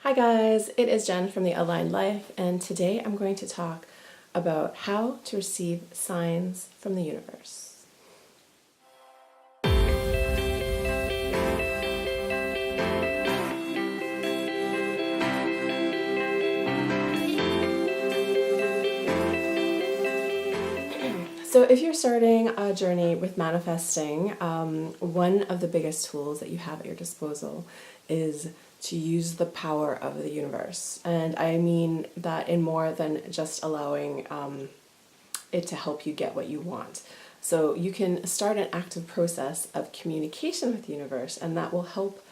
Hi guys, it is Jen from The Aligned Life, and today I'm going to talk about how to receive signs from the universe. So if you're starting a journey with manifesting, one of the biggest tools that you have at your disposal is to use the power of the universe. And I mean that in more than just allowing it to help you get what you want. So you can start an active process of communication with the universe, and that will help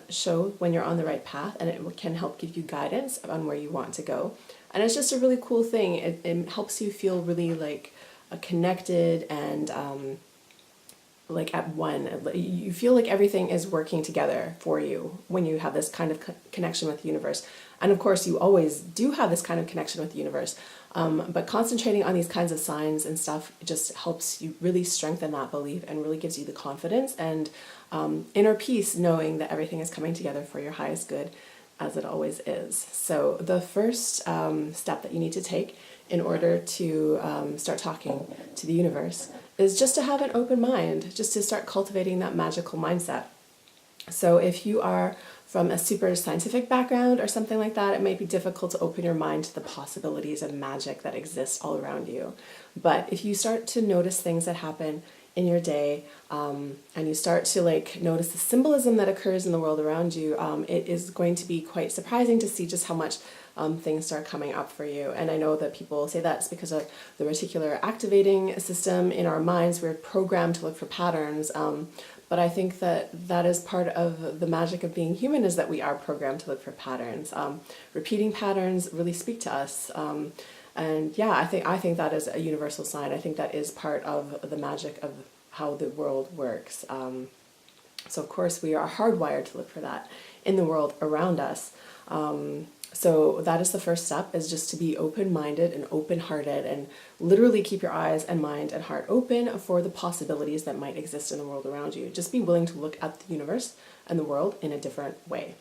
show when you're on the right path, and it can help give you guidance on where you want to go. And it's just a really cool thing. It helps you feel really like connected and like at one. You feel like everything is working together for you when you have this kind of connection with the universe. And of course, you always do have this kind of connection with the universe. But concentrating on these kinds of signs and stuff just helps you really strengthen that belief and really gives you the confidence and inner peace, knowing that everything is coming together for your highest good, as it always is. So the first step that you need to take in order to start talking to the universe is just to have an open mind, just to start cultivating that magical mindset. So if you are from a super scientific background or something like that, it may be difficult to open your mind to the possibilities of magic that exist all around you. But if you start to notice things that happen in your day, and you start to like notice the symbolism that occurs in the world around you, it is going to be quite surprising to see just how much things start coming up for you. And I know that people say that's because of the reticular activating system in our minds. We're programmed to look for patterns. But I think that that is part of the magic of being human, is that we are programmed to look for patterns. Repeating patterns really speak to us. And yeah, I think that is a universal sign. I think that is part of the magic of how the world works. So of course we are hardwired to look for that in the world around us. So that is the first step, is just to be open-minded and open-hearted and literally keep your eyes and mind and heart open for the possibilities that might exist in the world around you. Just be willing to look at the universe and the world in a different way.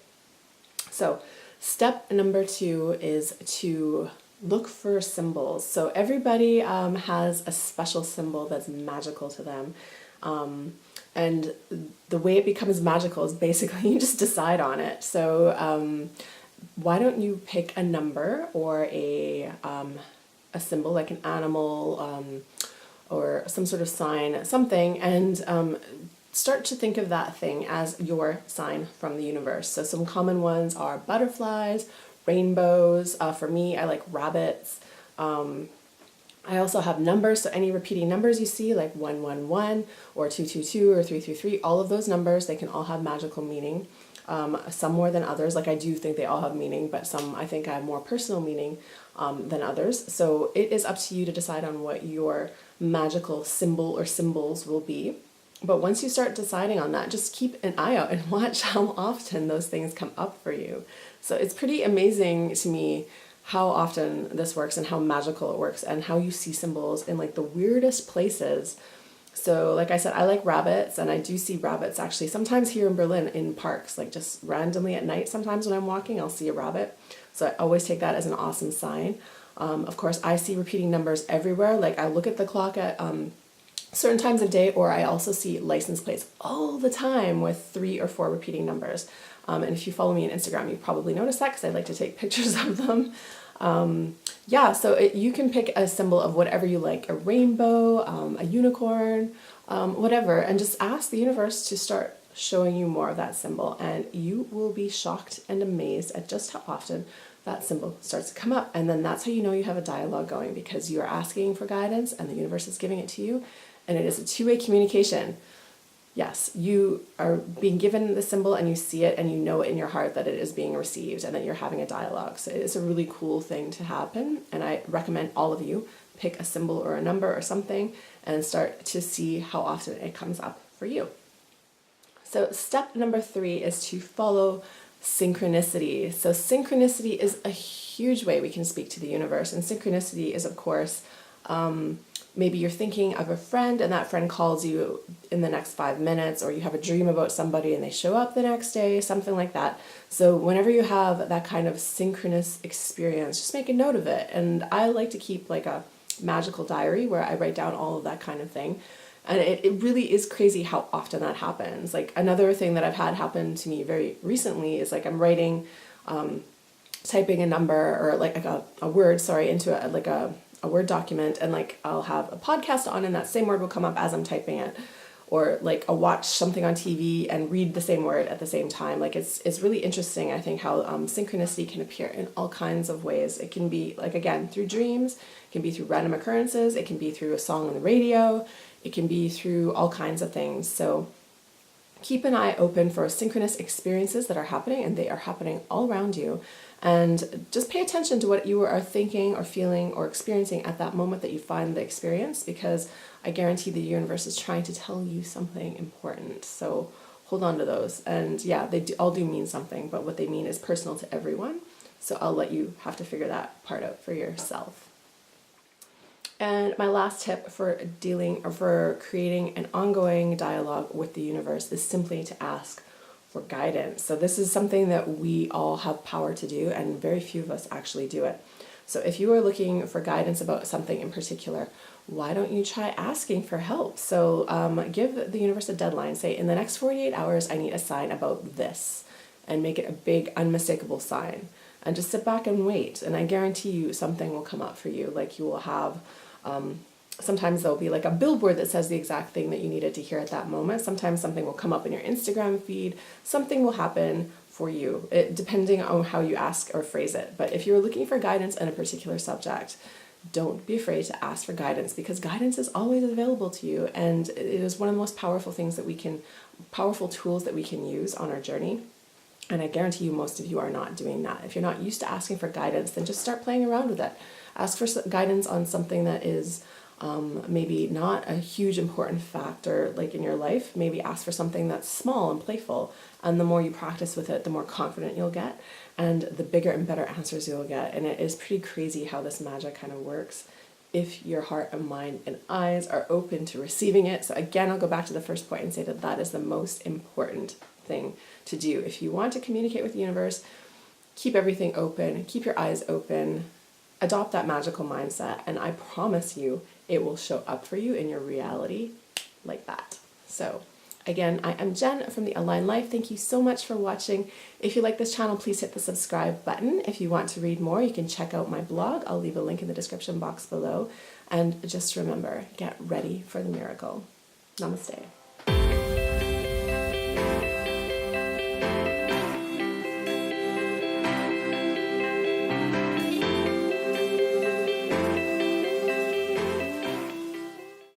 So step number 2 is to look for symbols. So everybody has a special symbol that's magical to them. And the way it becomes magical is basically you just decide on it. So why don't you pick a number or a symbol like an animal or some sort of sign, something, and start to think of that thing as your sign from the universe. So some common ones are butterflies, rainbows. For me, I like rabbits. I also have numbers, so any repeating numbers you see, like 111 or 222 or 333, all of those numbers, they can all have magical meaning. Some more than others. Like I do think they all have meaning, but some I think have more personal meaning than others. So it is up to you to decide on what your magical symbol or symbols will be. But once you start deciding on that, just keep an eye out and watch how often those things come up for you. So it's pretty amazing to me how often this works and how magical it works and how you see symbols in like the weirdest places. So like I said, I like rabbits, and I do see rabbits actually sometimes here in Berlin in parks, like just randomly at night. Sometimes when I'm walking, I'll see a rabbit. So I always take that as an awesome sign. Of course, I see repeating numbers everywhere. Like I look at the clock at certain times of day, or I also see license plates all the time with 3 or 4 repeating numbers. And if you follow me on Instagram, you probably noticed that because I like to take pictures of them. Yeah, so you can pick a symbol of whatever you like, a rainbow, a unicorn, whatever, and just ask the universe to start showing you more of that symbol, and you will be shocked and amazed at just how often that symbol starts to come up. And then that's how you know you have a dialogue going, because you are asking for guidance and the universe is giving it to you, and it is a two-way communication. Yes, you are being given the symbol and you see it and you know it in your heart that it is being received and that you're having a dialogue. So it is a really cool thing to happen, and I recommend all of you pick a symbol or a number or something and start to see how often it comes up for you. So step number 3 is to follow synchronicity. So synchronicity is a huge way we can speak to the universe, and synchronicity is of course maybe you're thinking of a friend and that friend calls you in the next 5 minutes, or you have a dream about somebody and they show up the next day, something like that. So whenever you have that kind of synchronous experience, just make a note of it. And I like to keep like a magical diary where I write down all of that kind of thing. And it really is crazy how often that happens. Like another thing that I've had happen to me very recently is like I'm writing, typing a number or like a word, into a Word document, and like I'll have a podcast on and that same word will come up as I'm typing it, or like I'll watch something on TV and read the same word at the same time. Like it's really interesting, I think, how synchronicity can appear in all kinds of ways. It can be like, again, through dreams, it can be through random occurrences, it can be through a song on the radio, it can be through all kinds of things. So keep an eye open for synchronous experiences that are happening, and they are happening all around you. And just pay attention to what you are thinking or feeling or experiencing at that moment that you find the experience, because I guarantee the universe is trying to tell you something important. So hold on to those. And yeah, all do mean something, but what they mean is personal to everyone. So I'll let you have to figure that part out for yourself. And my last tip for creating an ongoing dialogue with the universe is simply to ask for guidance. So this is something that we all have power to do, and very few of us actually do it. So if you are looking for guidance about something in particular, why don't you try asking for help? So give the universe a deadline. Say, in the next 48 hours, I need a sign about this, and make it a big, unmistakable sign. And just sit back and wait. And I guarantee you something will come up for you. Like you will have, sometimes there'll be like a billboard that says the exact thing that you needed to hear at that moment. Sometimes something will come up in your Instagram feed. Something will happen for you, depending on how you ask or phrase it. But if you're looking for guidance in a particular subject, don't be afraid to ask for guidance, because guidance is always available to you. And it is one of the most powerful tools that we can use on our journey. And I guarantee you most of you are not doing that. If you're not used to asking for guidance, then just start playing around with it. Ask for guidance on something that is maybe not a huge important factor like in your life. Maybe ask for something that's small and playful. And the more you practice with it, the more confident you'll get, and the bigger and better answers you'll get. And it is pretty crazy how this magic kind of works if your heart and mind and eyes are open to receiving it. So again, I'll go back to the first point and say that that is the most important thing to do. If you want to communicate with the universe, keep everything open, keep your eyes open, adopt that magical mindset, and I promise you it will show up for you in your reality like that. So again, I am Jen from The Aligned Life. Thank you so much for watching. If you like this channel, please hit the subscribe button. If you want to read more, you can check out my blog. I'll leave a link in the description box below. And just remember, get ready for the miracle. Namaste.